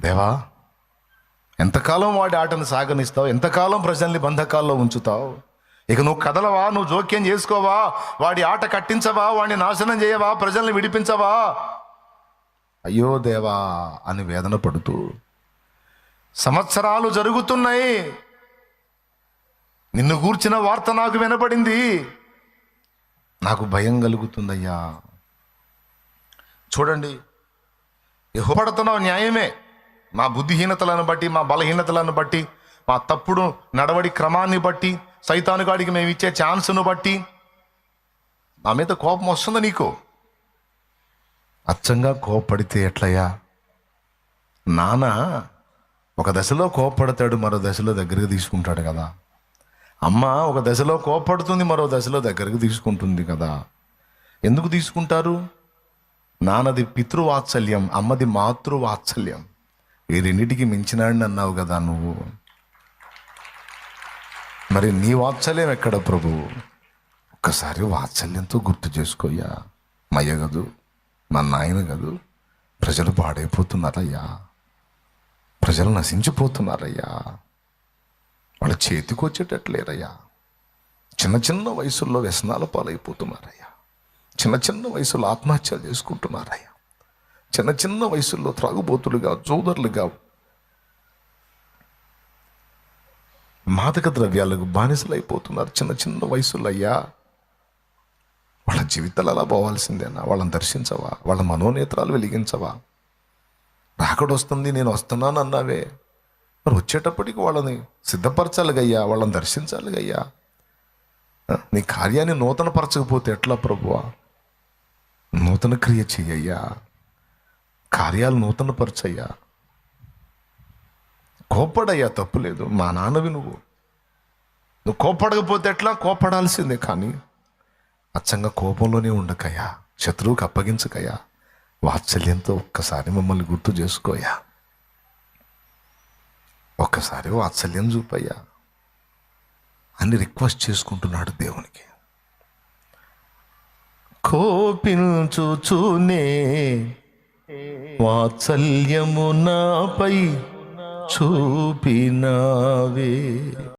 దేవా, ఎంతకాలం వాడి ఆటను సాగనిస్తావు? ఎంతకాలం ప్రజల్ని బంధకాల్లో ఉంచుతావు? ఇక నువ్వు కదలవా? నువ్వు జోక్యం చేసుకోవా? వాడి ఆట కట్టించవా? వాడిని నాశనం చేయవా? ప్రజల్ని విడిపించవా? అయ్యో దేవా అని వేదన పడుతూ సంవత్సరాలు జరుగుతున్నాయి. నిన్ను గూర్చిన వార్త నాకు వినపడింది. నాకు భయం కలుగుతుందయ్యా. చూడండి, యెహోవాడుతున్నావు న్యాయమే. మా బుద్ధిహీనతలను బట్టి, మా బలహీనతలను బట్టి, మా తప్పుడు నడవడి క్రమాన్ని బట్టి, సైతానుగాడికి మేము ఇచ్చే ఛాన్స్ను బట్టి నా మీద కోపం వస్తుంది నీకు. అచ్చంగా కోపడితే ఎట్లయ్యా? నాన్న ఒక దశలో కోపడతాడు, మరో దశలో దగ్గరికి తీసుకుంటాడు కదా. అమ్మ ఒక దశలో కోపడుతుంది, మరో దశలో దగ్గరికి తీసుకుంటుంది కదా. ఎందుకు తీసుకుంటారు? నాన్నది పితృవాత్సల్యం, అమ్మది మాతృవాత్సల్యం. ఈ రెండింటికి మించినాడిని అన్నావు కదా నువ్వు. మరి నీ వాత్సల్యం ఎక్కడ ప్రభు? ఒక్కసారి వాత్సల్యంతో గుర్తు చేసుకోయ్యా. మయ్య గదు, మా నాయన గదు. ప్రజలు పాడైపోతున్నారయ్యా, ప్రజలు నశించిపోతున్నారయ్యా, వాళ్ళ చేతికి వచ్చేటట్లేరయ్యా. చిన్న చిన్న వయసుల్లో వ్యసనాల పాలైపోతున్నారయ్యా. చిన్న చిన్న వయసులో ఆత్మహత్యలు చేసుకుంటున్నారయ్యా. చిన్న చిన్న వయసుల్లో త్రాగుబోతులుగా, జోదరులుగా, మాదక ద్రవ్యాలకు బానిసలైపోతున్నారు చిన్న చిన్న వయసులో అయ్యా. వాళ్ళ జీవితాలు అలా పోవాల్సిందేనా? వాళ్ళని దర్శించవా? వాళ్ళ మనోనేత్రాలు వెలిగించవా? రాకడొస్తుంది, నేను వస్తున్నాను అన్నావే, మరి వచ్చేటప్పటికి వాళ్ళని సిద్ధపరచాలిగయ్యా, వాళ్ళని దర్శించాలిగయ్యా. నీ కార్యాన్ని నూతనపరచకపోతే ఎట్లా ప్రభువా? నూతన క్రియ చెయ్యయ్యా, కార్యాలు నూతనపరచయ్యా. కోప్పడయ్యా, తప్పులేదు. మా నాన్నవి నువ్వు కోప్పడకపోతే ఎట్లా? కోప్పడాల్సిందే. కానీ అచ్చంగా కోపంలోనే ఉండకయ్యా, శత్రువుకి అప్పగించకయ్యా. వాత్సల్యంతో ఒక్కసారి మమ్మల్ని గుర్తు చేసుకోయా. ఒక్కసారి వాత్సల్యం చూపయ్యా అని రిక్వెస్ట్ చేసుకుంటున్నాడు దేవునికి. కోపించుచునే వాత్సల్యము నాపై చూపినావే.